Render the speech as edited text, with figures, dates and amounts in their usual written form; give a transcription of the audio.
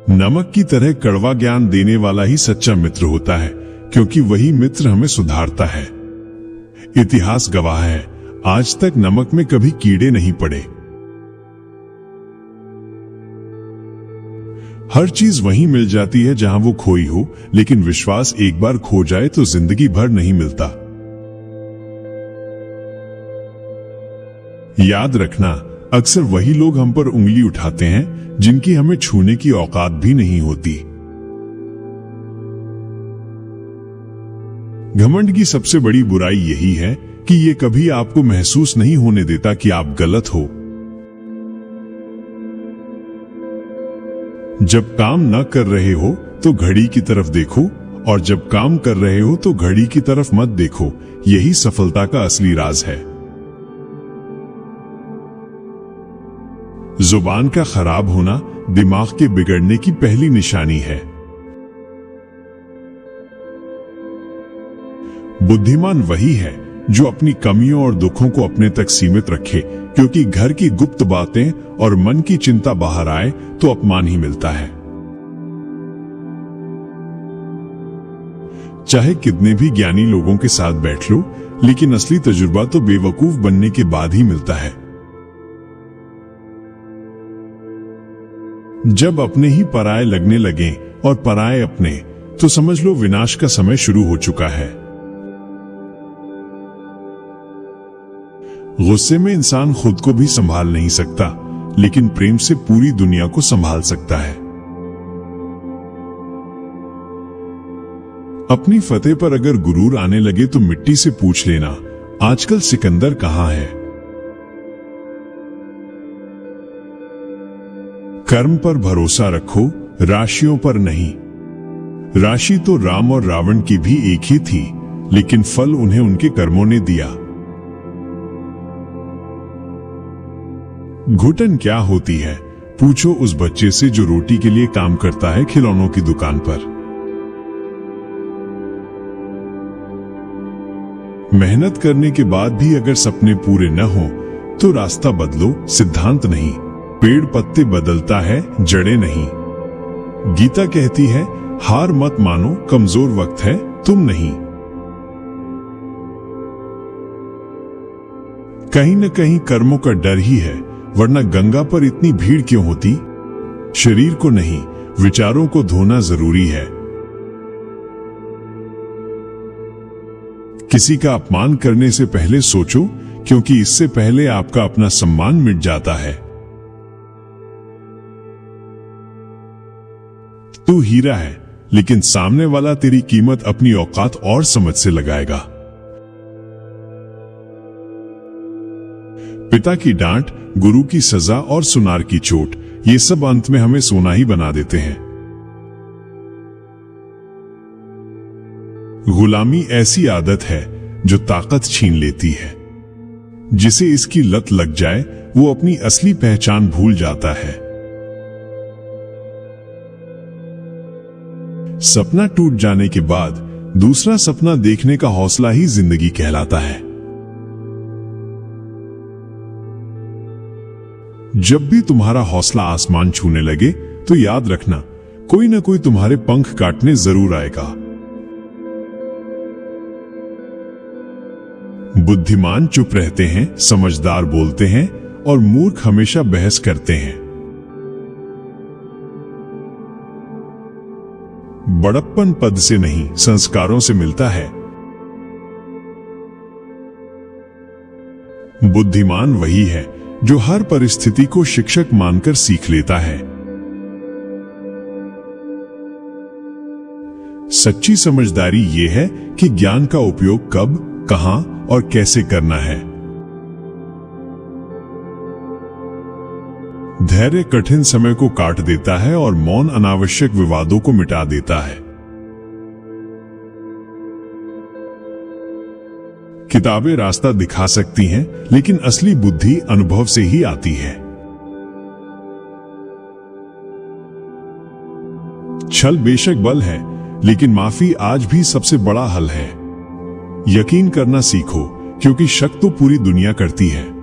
नमक की तरह कड़वा ज्ञान देने वाला ही सच्चा मित्र होता है, क्योंकि वही मित्र हमें सुधारता है। इतिहास गवाह है, आज तक नमक में कभी कीड़े नहीं पड़े। हर चीज वहीं मिल जाती है जहां वो खोई हो, लेकिन विश्वास एक बार खो जाए तो जिंदगी भर नहीं मिलता। याद रखना, अक्सर वही लोग हम पर उंगली उठाते हैं जिनकी हमें छूने की औकात भी नहीं होती। घमंड की सबसे बड़ी बुराई यही है कि ये कभी आपको महसूस नहीं होने देता कि आप गलत हो। जब काम न कर रहे हो तो घड़ी की तरफ देखो, और जब काम कर रहे हो तो घड़ी की तरफ मत देखो। यही सफलता का असली राज है। जुबान का खराब होना दिमाग के बिगड़ने की पहली निशानी है। बुद्धिमान वही है जो अपनी कमियों और दुखों को अपने तक सीमित रखे, क्योंकि घर की गुप्त बातें और मन की चिंता बाहर आए तो अपमान ही मिलता है। चाहे कितने भी ज्ञानी लोगों के साथ बैठ लो, लेकिन असली तजुर्बा तो बेवकूफ बनने के बाद ही मिलता है। जब अपने ही पराये लगने लगे और पराये अपने, तो समझ लो विनाश का समय शुरू हो चुका है। गुस्से में इंसान खुद को भी संभाल नहीं सकता, लेकिन प्रेम से पूरी दुनिया को संभाल सकता है। अपनी फतेह पर अगर गुरूर आने लगे तो मिट्टी से पूछ लेना, आजकल सिकंदर कहां है। कर्म पर भरोसा रखो, राशियों पर नहीं। राशि तो राम और रावण की भी एक ही थी, लेकिन फल उन्हें उनके कर्मों ने दिया। घुटन क्या होती है, पूछो उस बच्चे से जो रोटी के लिए काम करता है खिलौनों की दुकान पर। मेहनत करने के बाद भी अगर सपने पूरे न हो तो रास्ता बदलो, सिद्धांत नहीं। पेड़ पत्ते बदलता है, जड़ें नहीं। गीता कहती है, हार मत मानो, कमजोर वक्त है, तुम नहीं। कहीं न कहीं कर्मों का डर ही है, वरना गंगा पर इतनी भीड़ क्यों होती। शरीर को नहीं, विचारों को धोना जरूरी है। किसी का अपमान करने से पहले सोचो, क्योंकि इससे पहले आपका अपना सम्मान मिट जाता है। तू हीरा है, लेकिन सामने वाला तेरी कीमत अपनी औकात और समझ से लगाएगा। पिता की डांट, गुरु की सजा और सुनार की चोट, ये सब अंत में हमें सोना ही बना देते हैं। गुलामी ऐसी आदत है जो ताकत छीन लेती है। जिसे इसकी लत लग जाए वो अपनी असली पहचान भूल जाता है। सपना टूट जाने के बाद दूसरा सपना देखने का हौसला ही जिंदगी कहलाता है। जब भी तुम्हारा हौसला आसमान छूने लगे तो याद रखना, कोई ना कोई तुम्हारे पंख काटने जरूर आएगा। बुद्धिमान चुप रहते हैं, समझदार बोलते हैं और मूर्ख हमेशा बहस करते हैं। बड़प्पन पद से नहीं, संस्कारों से मिलता है। बुद्धिमान वही है जो हर परिस्थिति को शिक्षक मानकर सीख लेता है। सच्ची समझदारी ये है कि ज्ञान का उपयोग कब, कहां और कैसे करना है। धैर्य कठिन समय को काट देता है और मौन अनावश्यक विवादों को मिटा देता है। किताबें रास्ता दिखा सकती हैं, लेकिन असली बुद्धि अनुभव से ही आती है। छल बेशक बल है, लेकिन माफी आज भी सबसे बड़ा हल है। यकीन करना सीखो, क्योंकि शक तो पूरी दुनिया करती है।